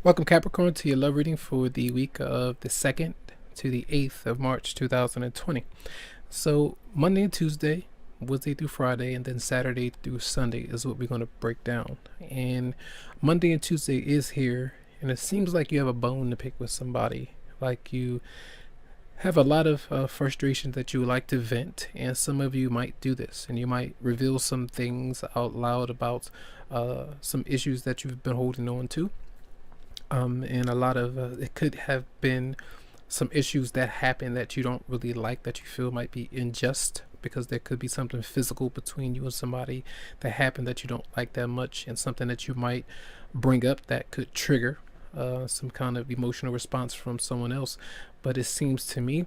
Welcome, Capricorn, to your love reading for the week of the 2nd to the 8th of March 2020. So, Monday and Tuesday, Wednesday through Friday, and then Saturday through Sunday is what we're going to break down. And Monday and Tuesday is here, and it seems like you have a bone to pick with somebody. Like you have a lot of frustration that you would like to vent, and some of you might do this, and you might reveal some things out loud about some issues that you've been holding on to. And a lot of it could have been some issues that happen that you don't really like, that you feel might be unjust, because there could be something physical between you and somebody that happened that you don't like that much, and something that you might bring up that could trigger some kind of emotional response from someone else. But it seems to me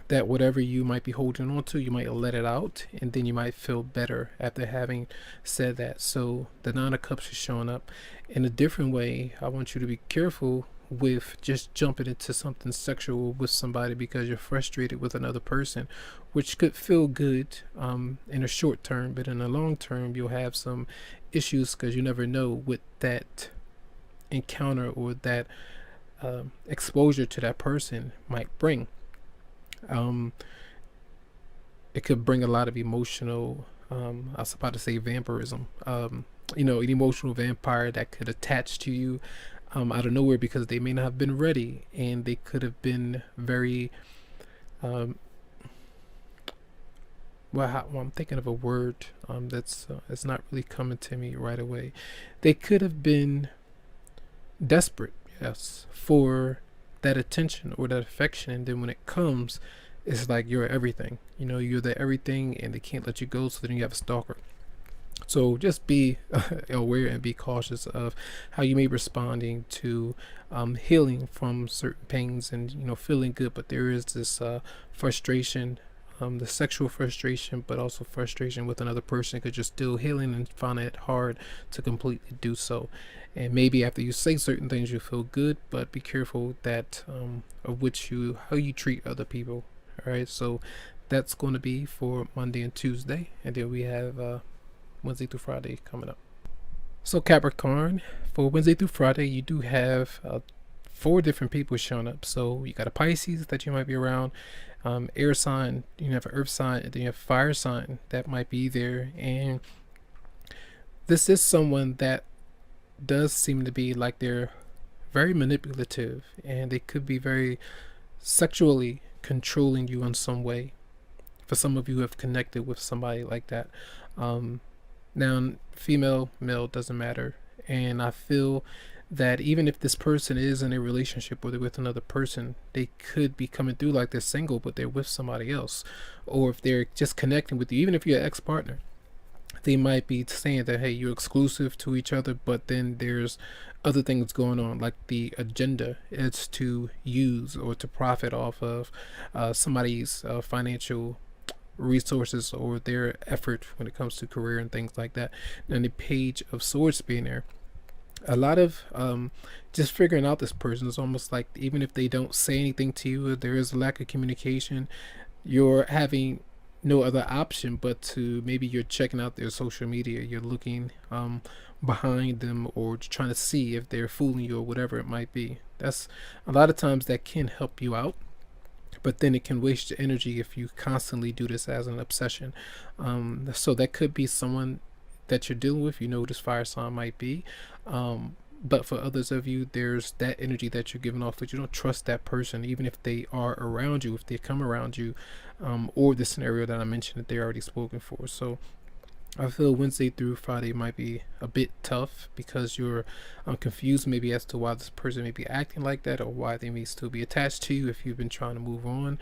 that whatever you might be holding on to, you might let it out, and then you might feel better after having said that. So the Nine of Cups is showing up in a different way. I want you to be careful with just jumping into something sexual with somebody because you're frustrated with another person, which could feel good in a short term, but in the long term you'll have some issues, because you never know what that encounter or that exposure to that person might bring. It could bring a lot of emotional, I was about to say vampirism, an emotional vampire that could attach to you out of nowhere, because they may not have been ready, and they could have been very I'm thinking of a word that's it's not really coming to me right away. They could have been desperate, yes, for that attention or that affection, and then when it comes, it's like you're everything. You're the everything, and they can't let you go. So then you have a stalker. So just be aware and be cautious of how you may be responding to healing from certain pains, and feeling good. But there is this frustration, the sexual frustration, but also frustration with another person, because you're still healing and find it hard to completely do so. And maybe after you say certain things, you feel good, but be careful that of how you treat other people. All right, so that's going to be for Monday and Tuesday, and then we have Wednesday through Friday coming up. So Capricorn, for Wednesday through Friday, you do have 4 different people showing up. So you got a Pisces that you might be around, air sign, you have an earth sign, and then you have fire sign that might be there. And this is someone that does seem to be like they're very manipulative, and they could be very sexually controlling you in some way. For some of you who have connected with somebody like that, now female, male, doesn't matter. And I feel that even if this person is in a relationship or they're with another person, they could be coming through like they're single but they're with somebody else. Or if they're just connecting with you, even if you're an ex-partner, they might be saying that, hey, you're exclusive to each other, but then there's other things going on, like the agenda is to use or to profit off of somebody's financial resources or their effort when it comes to career and things like that. And the Page of Swords being there, a lot of just figuring out this person is almost like, even if they don't say anything to you, there is a lack of communication, you're having no other option but to, maybe you're checking out their social media, you're looking behind them, or trying to see if they're fooling you or whatever it might be. That's a lot of times that can help you out, but then it can waste your energy if you constantly do this as an obsession. So that could be someone that you're dealing with, this fire sign might be. But for others of you, there's that energy that you're giving off, that you don't trust that person, even if they are around you, if they come around you, or the scenario that I mentioned that they're already spoken for. So I feel Wednesday through Friday might be a bit tough, because you're confused maybe as to why this person may be acting like that, or why they may still be attached to you if you've been trying to move on,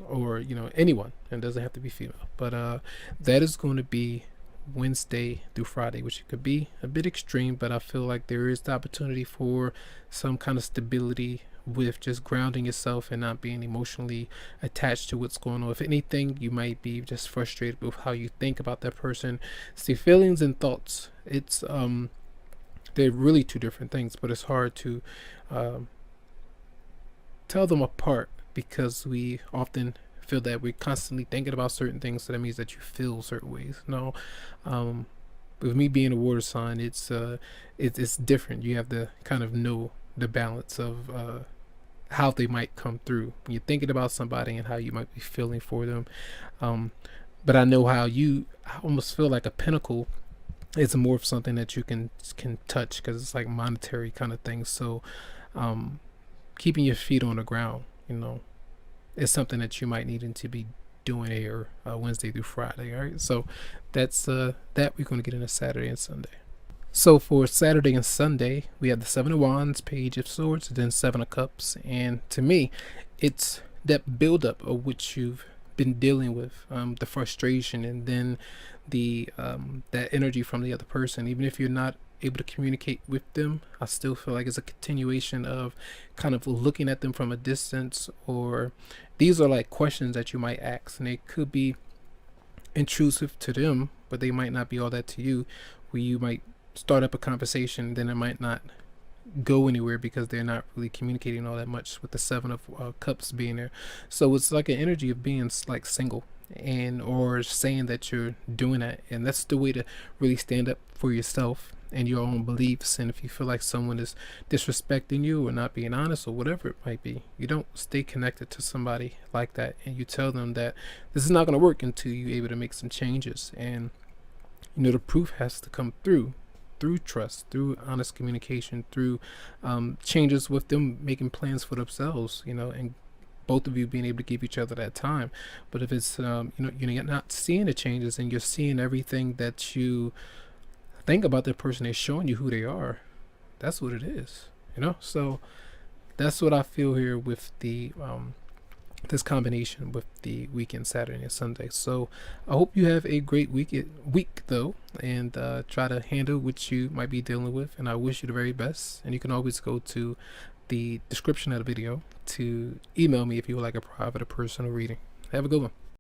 or anyone, and it doesn't have to be female. But that is going to be Wednesday through Friday, which could be a bit extreme, but I feel like there is the opportunity for some kind of stability with just grounding yourself and not being emotionally attached to what's going on. If anything, you might be just frustrated with how you think about that person. See, feelings and thoughts, it's they're really 2 different things, but it's hard to tell them apart, because we often feel that we're constantly thinking about certain things, so that means that you feel certain ways. No, With me being a water sign, it's different. You have to kind of know the balance of how they might come through when you're thinking about somebody and how you might be feeling for them. Um, but I know how I almost feel like a pinnacle is more of something that you can touch, because it's like monetary kind of thing. So um, keeping your feet on the ground, is something that you might need to be doing here Wednesday through Friday. All right, so that's that we're going to get into Saturday and Sunday. So for Saturday and Sunday, we have the Seven of Wands, Page of Swords, and then Seven of Cups. And to me, it's that buildup of which you've been dealing with, the frustration, and then the that energy from the other person. Even if you're not able to communicate with them, I still feel like it's a continuation of kind of looking at them from a distance, or these are like questions that you might ask, and they could be intrusive to them, but they might not be all that to you, where you might start up a conversation, then it might not go anywhere because they're not really communicating all that much, with the Seven of Cups being there. So it's like an energy of being like single, and or saying that you're doing that, and that's the way to really stand up for yourself and your own beliefs. And if you feel like someone is disrespecting you or not being honest or whatever it might be, you don't stay connected to somebody like that, and you tell them that this is not going to work until you're able to make some changes. And the proof has to come through trust, through honest communication, through changes with them making plans for themselves, and both of you being able to give each other that time. But if it's you're not seeing the changes, and you're seeing everything that you think about that person, they're showing you who they are. That's what it is, so that's what I feel here with the this combination with the weekend, Saturday and Sunday. So I hope you have a great week though, and try to handle what you might be dealing with, and I wish you the very best. And you can always go to the description of the video to email me if you would like a private or personal reading. Have a good one.